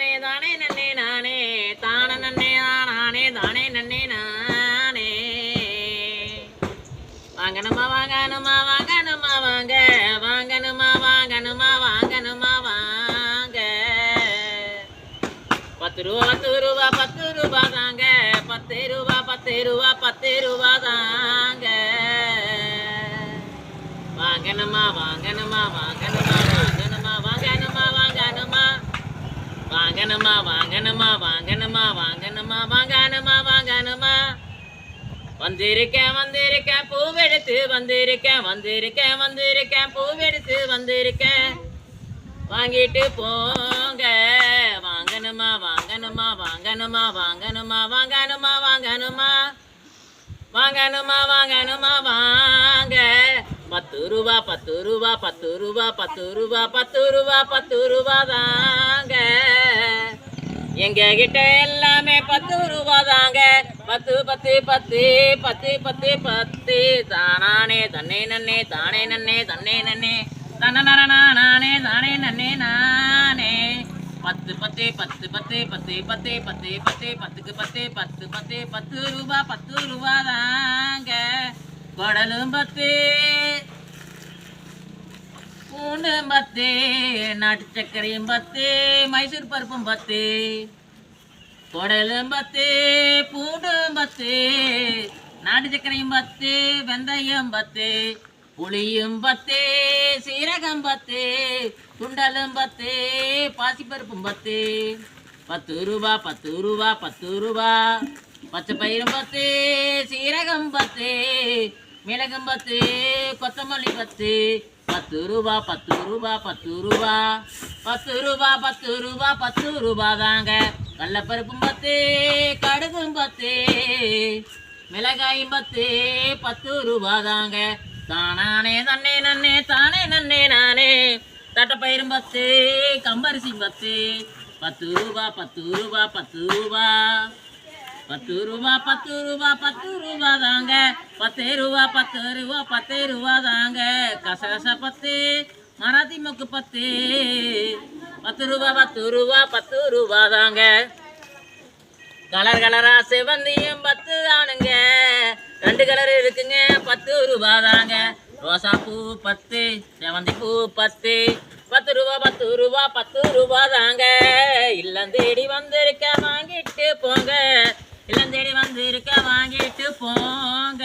நன்னே தானே நன்னே நானே தான நன்னே நானே தானே நன்னே நானே வாங்கணுமா வாங்கணுமா வாங்கணுமா வாங்க வாங்கணுமா வாங்கணுமா வாங்கணுமா வாங்க 10 ரூபா 10 ரூபா தாங்க 10 ரூபா 10 ரூபா 10 ரூபா தாங்க வாங்கணுமா வாங்கணுமா வாங்கணுமா வாங்கணுமா வாங்கணுமா வாங்கணுமா வாங்கணுமா வாங்கணுமா வாங்கணுமா வாங்கணுமா வாங்கணுமா வாங்கணுமா வந்திருக்கேன் வந்திருக்கேன் பூவெடுத்து வந்திருக்கேன் வந்திருக்கேன் வந்திருக்கேன் பூவெடுத்து வந்திருக்கேன் வாங்கிட்டு போங்க வாங்கணுமா வாங்கணுமா வாங்கணுமா வாங்கணுமா வாங்கணுமா வாங்கணுமா வாங்கணுமா வாங்கணுமா வாங்க 10 ரூபா 10 ரூபா 10 ரூபா 10 ரூபா 10 ரூபா 10 ரூபா தாங்க எங்க கிட்ட எல்லாமே 10 ரூபா தாங்க 10 10 10 10 10 10 தானே தன்னே நன்னே தானே நன்னே தன்னே நன்னே தனனனனே தானே நன்னே நானே 10 10 10 10 10 10 10 10 10க்கு 10 10 10 10 ரூபா 10 ரூபா தாங்க குடலும் 10 பூண்டு 10 நாட்டு சர்க்கரையும் 10 மைசூர் பருப்பும் 10 குடலும் 10 பூண்டும் 10 நாட்டு சர்க்கரையும் 10 வெந்தயம் 10 புளியும் 10 சீரகம் 10 துண்டலும் 10 பாசிப்பருப்பும் 10 10 ரூபா 10 ரூபா 10 ரூபா பச்சை பயிரும் 10 சீரகம் 10 மிளகும் 10 கொத்தமல்லி 10 10 ரூபா 10 ரூபா 10 ரூபா 10 ரூபா 10 ரூபா 10 ரூபா தாங்க கடலைப்பருப்பும் 10 கடுகும் 10 மிளகாயும் 10 10 ரூபா தாங்க தானே நன்னே நன்னே தானே நன்னே நானே தட்டைப்பயிரும் 10 கம்பரிசியும் 10 10 ரூபா 10 ரூபா 10 ரூபா 10 ரூபா 10 ரூபா 10 ரூபா தாங்க 10 ரூபா 10 ரூபா 10 ரூபா தாங்க கசகச 10 மராத்தி மொக்கு 10 10 ரூபா 10 ரூபா 10 ரூபா தாங்க கலர் கலரா செவந்தியும் 10 தானுங்க 2 கலர் இருக்குங்க 10 ரூபா தாங்க ரோசா பூ 10 செவந்தி பூ 10 10 ரூபா 10 ரூபா 10 ரூபா தாங்க இல்லம் தேடி வந்திருக்க வாங்கிட்டு போங்க இல்லம் தேடி வந்திருக்க வாங்கிட்டு போங்க